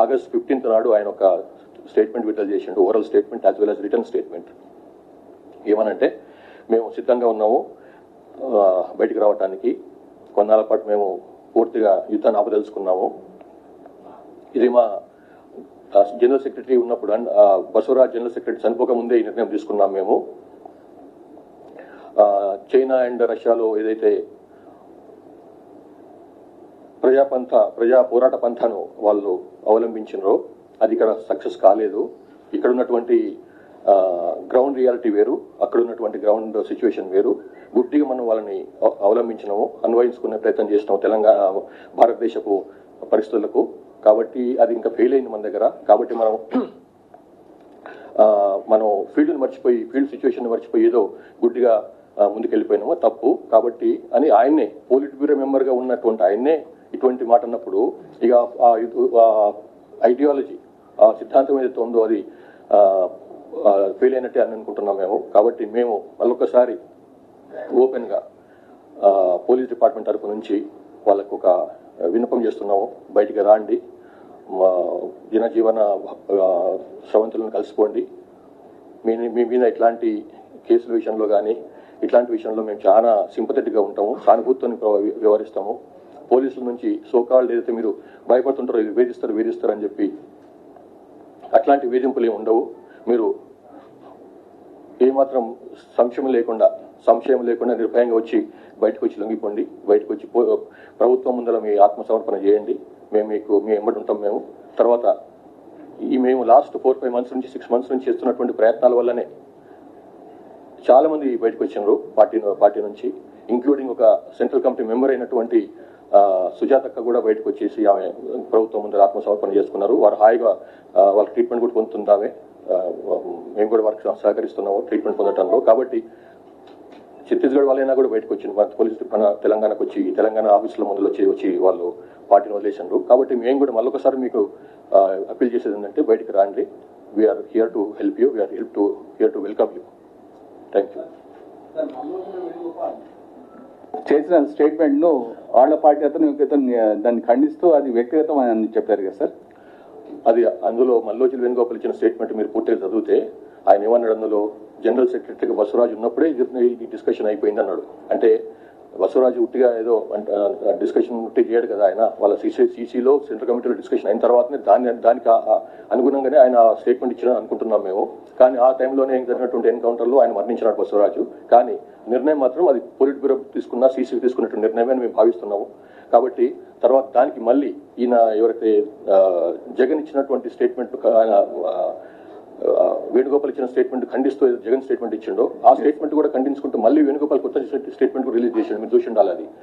August 15th నాడు ఆయన ఒక స్టేట్మెంట్ విడుదల చేసిండు, oral statement as well has written statement. ఏమనంటే, మేము సిద్ధంగా ఉన్నాము బయటికి రావడానికి, కొన్నాళ్ళ పాటు మేము పూర్తిగా యుద్ధాన్ని ఆపదలుచుకున్నాము. ఇది మా జనరల్ సెక్రటరీ ఉన్నప్పుడు, బసవరాజ్ జనరల్ సెక్రటరీ చనిపోక ముందే ఈ నిర్ణయం తీసుకున్నాం మేము. చైనా అండ్ రష్యాలో ఏదైతే ప్రజా పోరాట పంథాను వాళ్ళు అవలంబించినారో అది ఇక్కడ సక్సెస్ కాలేదు. ఇక్కడ ఉన్నటువంటి గ్రౌండ్ రియాలిటీ వేరు, అక్కడ ఉన్నటువంటి గ్రౌండ్ సిచ్యువేషన్ వేరు. గుడ్డిగా మనం వాళ్ళని అవలంబించినాము, అన్వయించుకునే ప్రయత్నం చేసినాము తెలంగాణ భారతదేశపు పరిస్థితులకు. కాబట్టి అది ఇంకా ఫెయిల్ అయింది మన దగ్గర. కాబట్టి మనం ఫీల్డ్ సిచ్యువేషన్ మర్చిపోయి ఏదో గుడ్డిగా ముందుకెళ్ళిపోయినామో తప్పు. కాబట్టి అని ఆయన్నే పోలిట్ బ్యూరో మెంబర్గా ఉన్నటువంటి ఆయన్నే ఇటువంటి మాట అన్నప్పుడు ఇక ఐడియాలజీ, ఆ సిద్ధాంతం ఏదైతే ఉందో అది ఫెయిల్ అయినట్టే అని అనుకుంటున్నాం మేము. కాబట్టి మేము మళ్ళొకసారి ఓపెన్గా పోలీస్ డిపార్ట్మెంట్ తరపు నుంచి వాళ్ళకు ఒక విన్నపం చేస్తున్నాము, బయటికి రాండి, జనజీవన స్రవంతులను కలుసుకోండి. మీ మీద ఇట్లాంటి కేసుల విషయంలో కానీ ఇట్లాంటి విషయంలో మేము చాలా సింపథెటిక్గా ఉంటాము, సానుభూతితో వ్యవహరిస్తాము. పోలీసుల నుంచి సోకాళ్ళు ఏదైతే మీరు భయపడుతుంటారో వేధిస్తారు అని చెప్పి అట్లాంటి వేధింపులు ఏమి ఉండవు. మీరు ఏమాత్రం సంశయం లేకుండా నిర్భయంగా వచ్చి బయటకు వచ్చి లొంగిపోండి. బయటకు వచ్చి ప్రభుత్వం ముందర మీ ఆత్మసమర్పణ చేయండి. మీ ఎంబడి ఉంటాం మేము. తర్వాత మేము లాస్ట్ 4-5 months నుంచి 6 months నుంచి చేస్తున్నటువంటి ప్రయత్నాల వల్లనే చాలా మంది బయటకు వచ్చినారు పార్టీ నుంచి, ఇంక్లూడింగ్ ఒక సెంట్రల్ కమిటీ మెంబర్ అయినటువంటి సుజాతక్క కూడా బయటకు వచ్చేసి ఆమె ప్రభుత్వం ముందర ఆత్మసమర్పణ చేసుకున్నారు. వారు హాయిగా వాళ్ళ ట్రీట్మెంట్ కూడా పొందుతుందామే. మేము కూడా వారికి సహకరిస్తున్నాము ట్రీట్మెంట్ పొందడంలో. కాబట్టి ఛత్తీస్గఢ్ వాళ్ళైనా కూడా బయటకు వచ్చింది, పోలీసు తెలంగాణకు వచ్చి తెలంగాణ ఆఫీసుల ముందు వచ్చి వాళ్ళు పార్టీని వదిలేసినారు. కాబట్టి మేము కూడా మళ్ళొకసారి మీకు అప్పీల్ చేసేది ఏంటంటే, బయటకు రాండి. We are here to help you, we are here to welcome you. Thank you. చేసిన స్టేట్మెంట్ ను వాళ్ళ పార్టీ అతను దాన్ని ఖండిస్తూ అది వ్యక్తిగతం అని చెప్పారు కదా సార్. అది అందులో మల్లోజుల వేణుగోపాల్ ఇచ్చిన స్టేట్మెంట్ మీరు పూర్తిగా చదివితే ఆయన ఏమన్నాడు, అందులో జనరల్ సెక్రటరీగా బసవరాజు ఉన్నప్పుడే ఈ డిస్కషన్ అయిపోయింది అన్నాడు. అంటే బసవరాజు ఉట్టిగా ఏదో డిస్కషన్ ఉట్టి చేయడు కదా ఆయన. వాళ్ళ సీసీలో సెంట్రల్ కమిటీలో డిస్కషన్ అయిన తర్వాతనే దానికి అనుగుణంగానే ఆయన స్టేట్మెంట్ ఇచ్చిన అనుకుంటున్నాం మేము. కానీ ఆ టైంలోనే జరిగినటువంటి ఎన్కౌంటర్లో ఆయన మరణించినాడు బసవరాజు. కానీ నిర్ణయం మాత్రం అది పొలిట్ బ్యూరో సీసీ తీసుకున్నటువంటి నిర్ణయమే అని మేము భావిస్తున్నాము. కాబట్టి తర్వాత దానికి మళ్ళీ ఈయన ఎవరైతే జగన్ ఇచ్చినటువంటి స్టేట్మెంట్, వేణుగోపాల్ ఇచ్చిన స్టేట్మెంట్ ఖండిస్తూ జగన్ స్టేట్మెంట్ ఇచ్చిండో ఆ స్టేట్మెంట్ కూడా ఖండించుకుంటూ మళ్ళీ వేణుగోపాల్ కొత్త స్టేట్మెంట్ రిలీజ్ చేసిండు. మీరు చూసి ఉండాలి అది.